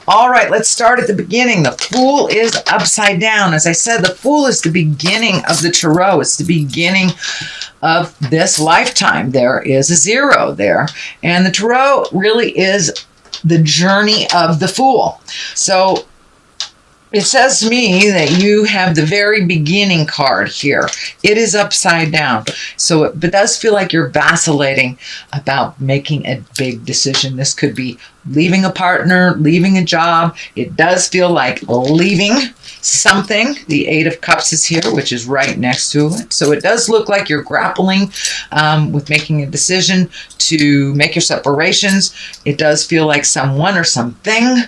All right, let's start at the beginning. The Fool is upside down. As I said, the Fool is the beginning of the Tarot. It's the beginning of this lifetime. There is a 0 there. And the Tarot really is the journey of the Fool. So it says to me that you have the very beginning card here. It is upside down. So it does feel like you're vacillating about making a big decision. This could be leaving a partner, leaving a job. It does feel like leaving something. The 8 of Cups is here, which is right next to it. So it does look like you're grappling with making a decision to make your separations. It does feel like someone or something.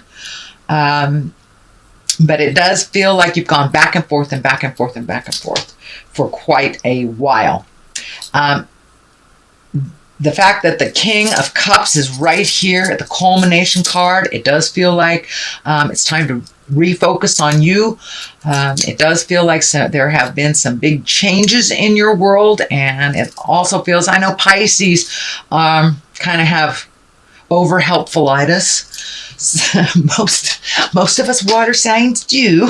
But it does feel like you've gone back and forth and back and forth and back and forth for quite a while. The fact that the King of Cups is right here at the culmination card, it does feel like it's time to refocus on you. It does feel like there have been some big changes in your world, and it also feels, I know Pisces kind of have over-helpfulitis. Most of us water signs do.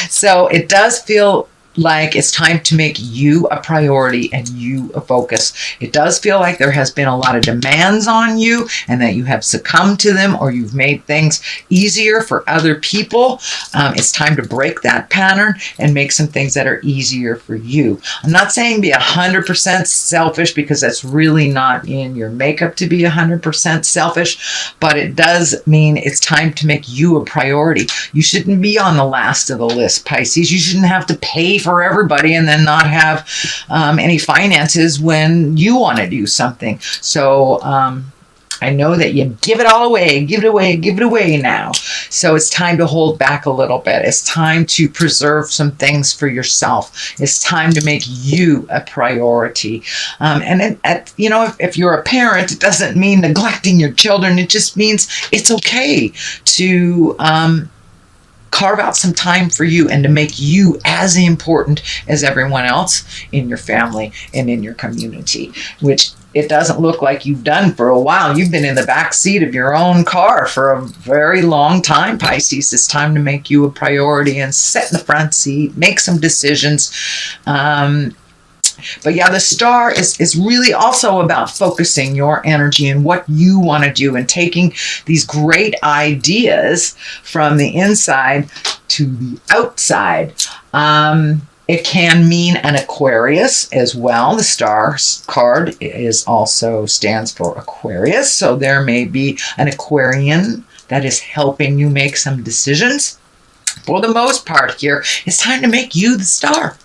So it does feel like it's time to make you a priority and you a focus. It does feel like there has been a lot of demands on you and that you have succumbed to them, or you've made things easier for other people. It's time to break that pattern and make some things that are easier for you. I'm not saying be 100% selfish, because that's really not in your makeup to be 100% selfish, but it does mean it's time to make you a priority. You shouldn't be on the last of the list, Pisces. You shouldn't have to pay for everybody and then not have any finances when you want to do something. So I know that you give it all away, give it away now. So it's time to hold back a little bit. It's time to preserve some things for yourself. It's time to make you a priority. If you're a parent, it doesn't mean neglecting your children. It just means it's okay to carve out some time for you and to make you as important as everyone else in your family and in your community, which it doesn't look like you've done for a while. You've been in the back seat of your own car for a very long time, Pisces. It's time to make you a priority and sit in the front seat, make some decisions. But yeah, the Star is really also about focusing your energy and what you want to do and taking these great ideas from the inside to the outside. It can mean an Aquarius as well. The Star card stands for Aquarius. So there may be an Aquarian that is helping you make some decisions. For the most part here, it's time to make you the star.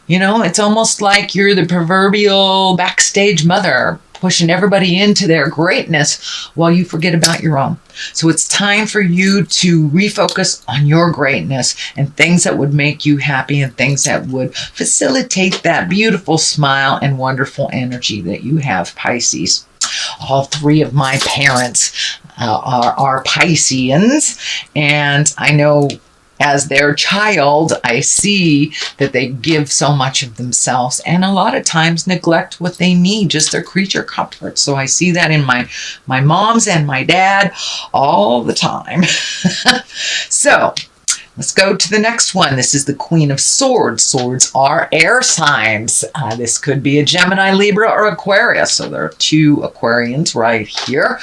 You know, it's almost like you're the proverbial backstage mother, pushing everybody into their greatness while you forget about your own. So it's time for you to refocus on your greatness and things that would make you happy and things that would facilitate that beautiful smile and wonderful energy that you have, Pisces. All 3 of my parents are Pisceans, and I know as their child, I see that they give so much of themselves and a lot of times neglect what they need, just their creature comfort. So I see that in my moms and my dad all the time. So let's go to the next one. This is the Queen of Swords. Swords are air signs. This could be a Gemini, Libra, or Aquarius. So there are 2 Aquarians right here.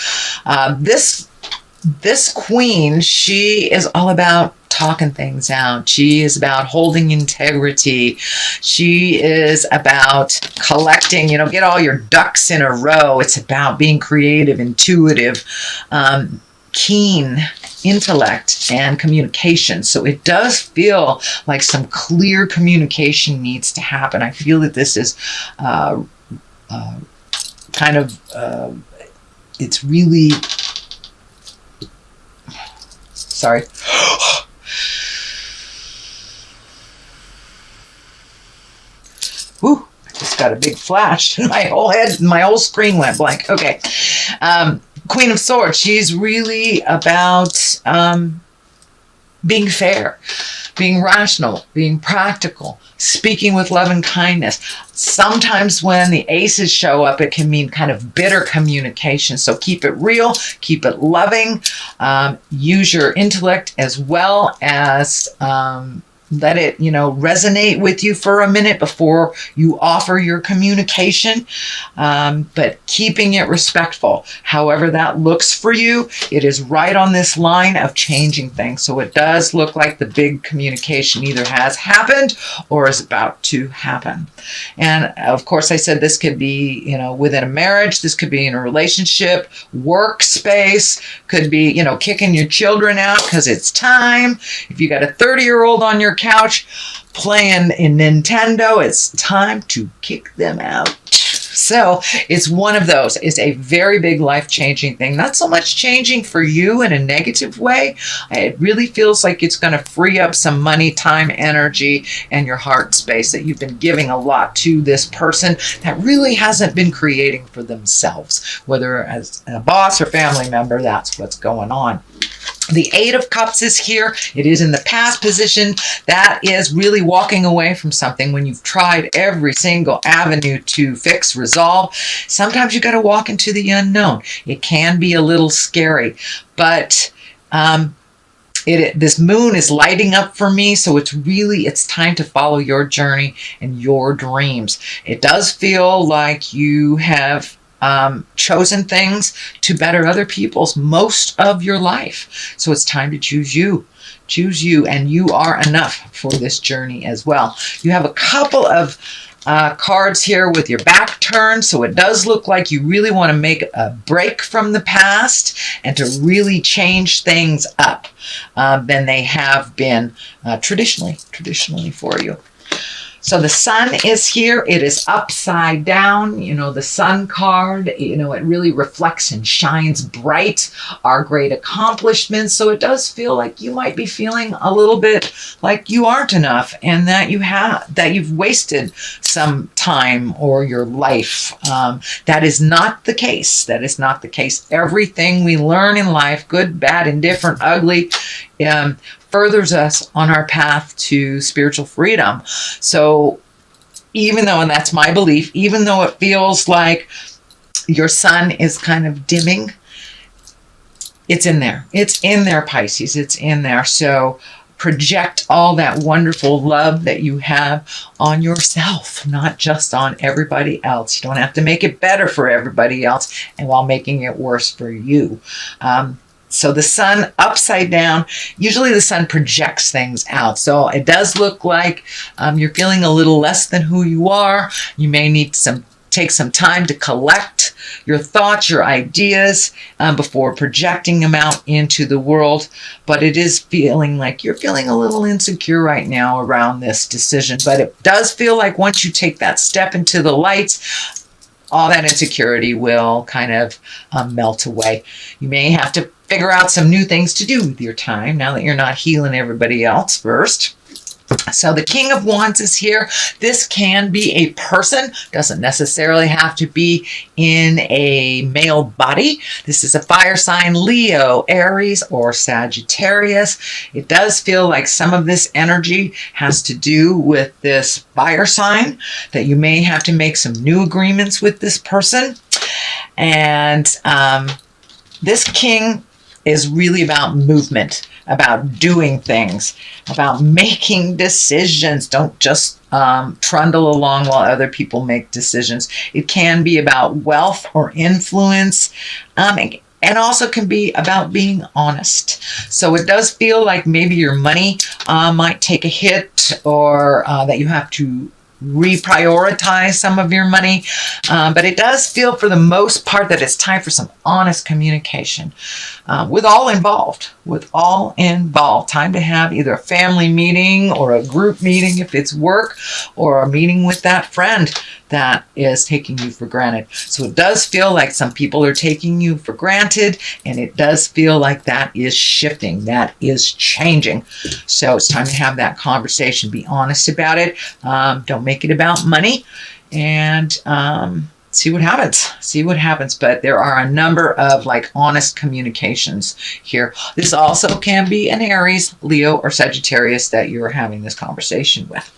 This queen, she is all about talking things out. She is about holding integrity. She is about collecting, get all your ducks in a row. It's about being creative, intuitive, keen intellect and communication. So it does feel like some clear communication needs to happen. I feel that this is it's really, sorry. Whew, I just got a big flash. My whole screen went blank. Okay. Queen of Swords, she's really about being fair, being rational, being practical, speaking with love and kindness. Sometimes when the aces show up, it can mean kind of bitter communication. So keep it real, keep it loving, use your intellect as well as let it, resonate with you for a minute before you offer your communication, but keeping it respectful. However that looks for you, it is right on this line of changing things. So it does look like the big communication either has happened or is about to happen. And of course, I said this could be, within a marriage, this could be in a relationship, workspace, could be, kicking your children out because it's time. If you got a 30-year-old on your couch playing in Nintendo, it's time to kick them out. So it's one of those. It's a very big life-changing thing. Not so much changing for you in a negative way. It really feels like it's going to free up some money, time, energy, and your heart space that you've been giving a lot to this person that really hasn't been creating for themselves. Whether as a boss or family member, that's what's going on. The Eight of Cups is here. It is in the past position. That is really walking away from something when you've tried every single avenue to fix, resolve. Sometimes you got to walk into the unknown. It can be a little scary, but this moon is lighting up for me, so it's time to follow your journey and your dreams. It does feel like you have chosen things to better other people's most of your life. So it's time to choose you. Choose you, and you are enough for this journey as well. You have a couple of cards here with your back turned, so it does look like you really want to make a break from the past and to really change things up than they have been traditionally for you. So the sun is here. It is upside down. The sun card, it really reflects and shines bright our great accomplishments. So it does feel like you might be feeling a little bit like you aren't enough and that you've wasted some time or your life. That is not the case. That is not the case. Everything we learn in life, good, bad, indifferent, ugly, furthers us on our path to spiritual freedom. So even though, and that's my belief, even though it feels like your sun is kind of dimming, it's in there. It's in there, Pisces. It's in there. So project all that wonderful love that you have on yourself, not just on everybody else. You don't have to make it better for everybody else and while making it worse for you. So the sun upside down, usually the sun projects things out. So it does look like you're feeling a little less than who you are. You may need to take some time to collect your thoughts, your ideas before projecting them out into the world. But it is feeling like you're feeling a little insecure right now around this decision. But it does feel like once you take that step into the lights, all that insecurity will kind of melt away. You may have to figure out some new things to do with your time now that you're not healing everybody else first. So the King of Wands is here. This can be a person, doesn't necessarily have to be in a male body. This is a fire sign, Leo, Aries, or Sagittarius. It does feel like some of this energy has to do with this fire sign, that you may have to make some new agreements with this person. And this king is really about movement, about doing things, about making decisions. Don't just trundle along while other people make decisions. It can be about wealth or influence, and also can be about being honest. So it does feel like maybe your money might take a hit, or that you have to reprioritize some of your money, but it does feel for the most part that it's time for some honest communication with all involved. Time to have either a family meeting or a group meeting if it's work, or a meeting with that friend that is taking you for granted. So it does feel like some people are taking you for granted, and it does feel like that is shifting, that is changing. So it's time to have that conversation. Be honest about it. Don't make it about money, and see what happens. See what happens. But there are a number of like honest communications here. This also can be an Aries, Leo, or Sagittarius that you're having this conversation with.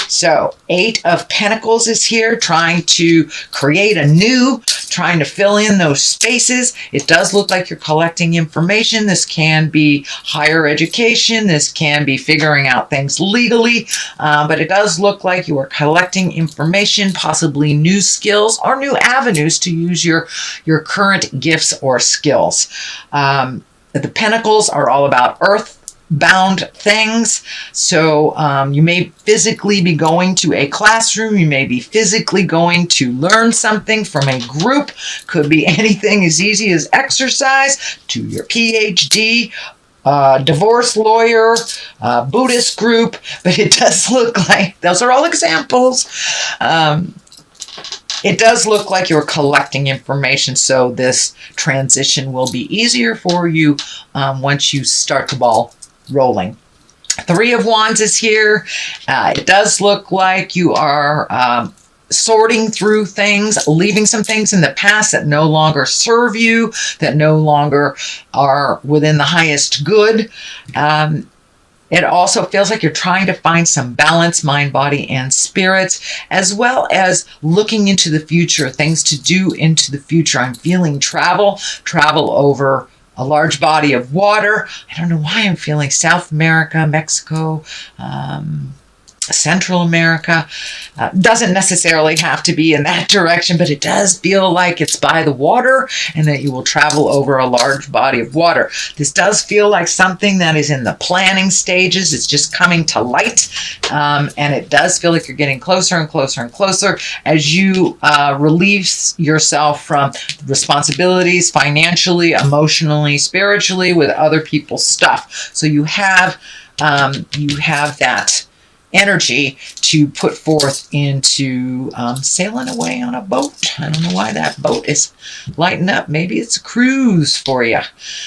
So 8 of Pentacles is here, trying to create anew, trying to fill in those spaces. It does look like you're collecting information. This can be higher education. This can be figuring out things legally. But it does look like you are collecting information, possibly new skills or new avenues to use your current gifts or skills. The Pentacles are all about earth bound things. So you may physically be going to a classroom. You may be physically going to learn something from a group. Could be anything as easy as exercise to your PhD, divorce lawyer, Buddhist group. But it does look like those are all examples. It does look like you're collecting information, so this transition will be easier for you once you start the ball rolling. 3 of Wands is here. It does look like you are sorting through things, leaving some things in the past that no longer serve you, that no longer are within the highest good. It also feels like you're trying to find some balance, mind, body, and spirit, as well as looking into the future, things to do into the future. I'm feeling travel over a large body of water. I don't know why I'm feeling South America, Mexico, Central America. Doesn't necessarily have to be in that direction, but it does feel like it's by the water and that you will travel over a large body of water. This does feel like something that is in the planning stages. It's just coming to light. And it does feel like you're getting closer and closer and closer as you release yourself from responsibilities financially, emotionally, spiritually with other people's stuff. So you have that energy to put forth into sailing away on a boat. I don't know why that boat is lighting up. Maybe it's a cruise for you.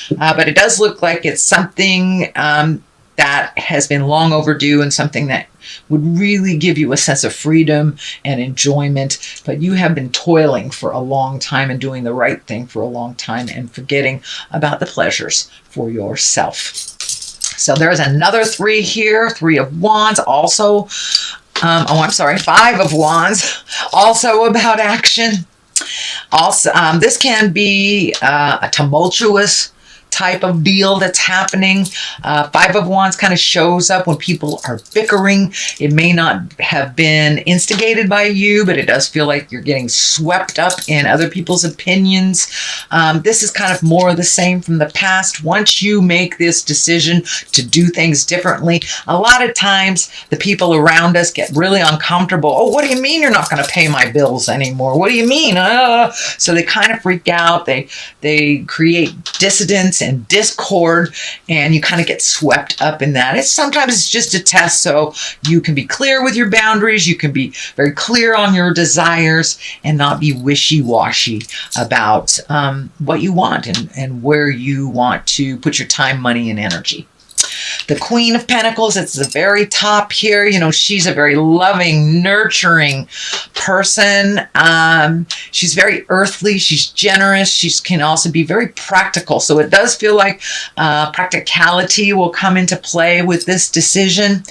But it does look like it's something that has been long overdue and something that would really give you a sense of freedom and enjoyment. But you have been toiling for a long time and doing the right thing for a long time and forgetting about the pleasures for yourself. So there's another 3 here, 3 of Wands, also, 5 of Wands, also about action. Also, this can be a tumultuous type of deal that's happening. 5 of Wands kind of shows up when people are bickering. It may not have been instigated by you, but it does feel like you're getting swept up in other people's opinions. This is kind of more of the same from the past. Once you make this decision to do things differently, a lot of times the people around us get really uncomfortable. Oh, what do you mean you're not going to pay my bills anymore? What do you mean? So they kind of freak out. They create dissidence and discord, and you kind of get swept up in that. Sometimes it's just a test, so you can be clear with your boundaries. You can be very clear on your desires and not be wishy-washy about what you want and where you want to put your time, money, and energy. The Queen of Pentacles, it's the very top here. You know, she's a very loving, nurturing person. She's very earthly. She's generous. She can also be very practical. So it does feel like practicality will come into play with this decision.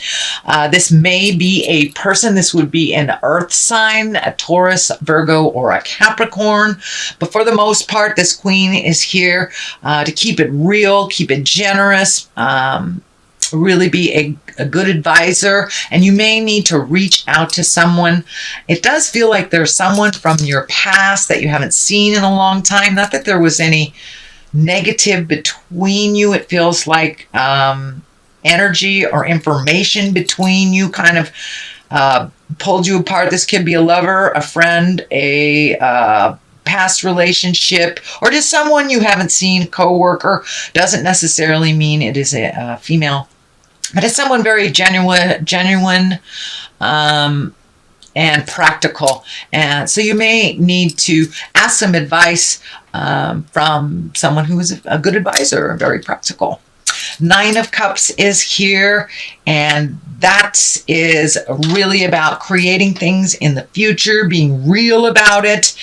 This may be a person. This would be an earth sign, a Taurus, Virgo, or a Capricorn. But for the most part, this Queen is here to keep it real, keep it generous, really be a good advisor, and you may need to reach out to someone. It does feel like there's someone from your past that you haven't seen in a long time. Not that there was any negative between you. It feels like energy or information between you kind of pulled you apart. This could be a lover, a friend, a past relationship, or just someone you haven't seen, coworker. Doesn't necessarily mean it is a female, but it's someone very genuine and practical. And so you may need to ask some advice from someone who is a good advisor, very practical. Nine of Cups is here, and that is really about creating things in the future, being real about it,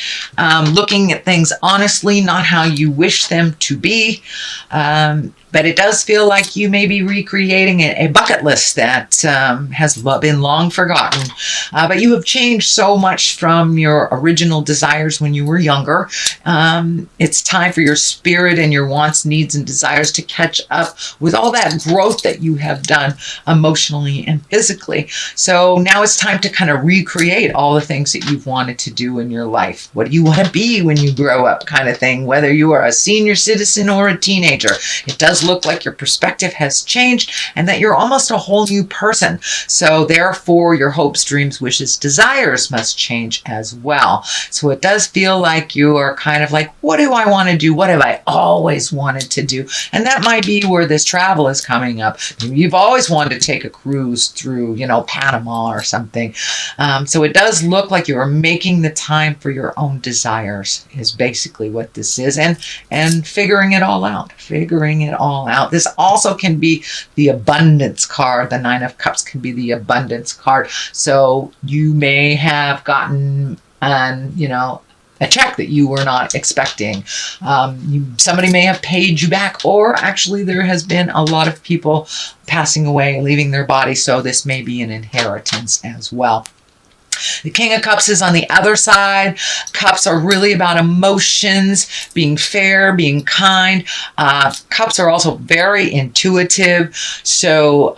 looking at things honestly, not how you wish them to be. But it does feel like you may be recreating a bucket list that has been long forgotten. But you have changed so much from your original desires when you were younger. It's time for your spirit and your wants, needs, and desires to catch up with all that growth that you have done emotionally and physically. So now it's time to kind of recreate all the things that you've wanted to do in your life. What do you want to be when you grow up, kind of thing, whether you are a senior citizen or a teenager. It does look like your perspective has changed and that you're almost a whole new person. So therefore, your hopes, dreams, wishes, desires must change as well. So it does feel like you are kind of like, what do I want to do? What have I always wanted to do? And that might be where this travel is coming up. You've always wanted to take a cruise through, Panama or something. So it does look like you are making the time for your own desires is basically what this is. And figuring it all out. This also can be the abundance card. The Nine of Cups can be the abundance card. So you may have gotten a check that you were not expecting. Somebody may have paid you back, or actually there has been a lot of people passing away, leaving their body. So this may be an inheritance as well. The King of Cups is on the other side. Cups are really about emotions, being fair, being kind. Cups are also very intuitive. So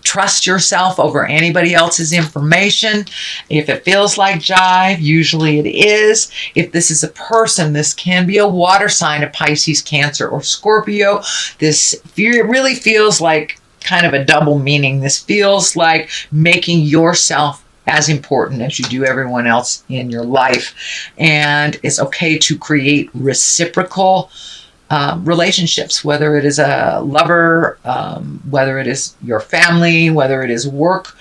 trust yourself over anybody else's information. If it feels like jive, usually it is. If this is a person, this can be a water sign of Pisces, Cancer, or Scorpio. This really feels like kind of a double meaning. This feels like making yourself as important as you do everyone else in your life. And it's okay to create reciprocal relationships, whether it is a lover, whether it is your family, whether it is work,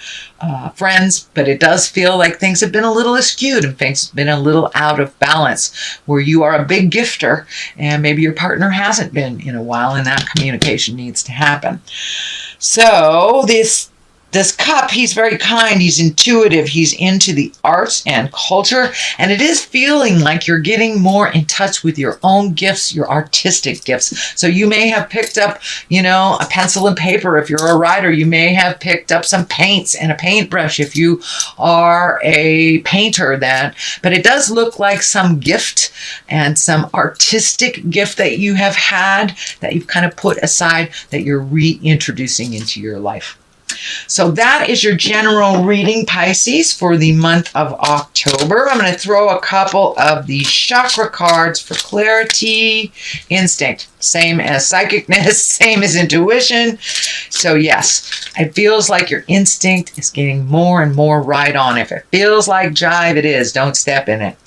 friends. But it does feel like things have been a little askewed and things have been a little out of balance, where you are a big gifter and maybe your partner hasn't been in a while, and that communication needs to happen. So this cup, he's very kind, he's intuitive, he's into the arts and culture, and it is feeling like you're getting more in touch with your own gifts, your artistic gifts. So you may have picked up, a pencil and paper. If you're a writer, you may have picked up some paints and a paintbrush if you are a painter but it does look like some gift and some artistic gift that you have had that you've kind of put aside that you're reintroducing into your life. So that is your general reading, Pisces, for the month of October. I'm going to throw a couple of the chakra cards for clarity. Instinct, same as psychicness, same as intuition. So yes, it feels like your instinct is getting more and more right on. If it feels like jive, it is. Don't step in it.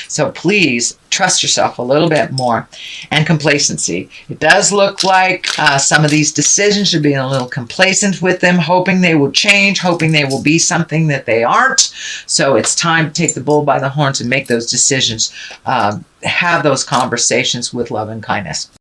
So please trust yourself a little bit more. And complacency. It does look like some of these decisions, you're being a little complacent with them, hoping they will change, hoping they will be something that they aren't. So it's time to take the bull by the horns and make those decisions. Have those conversations with love and kindness.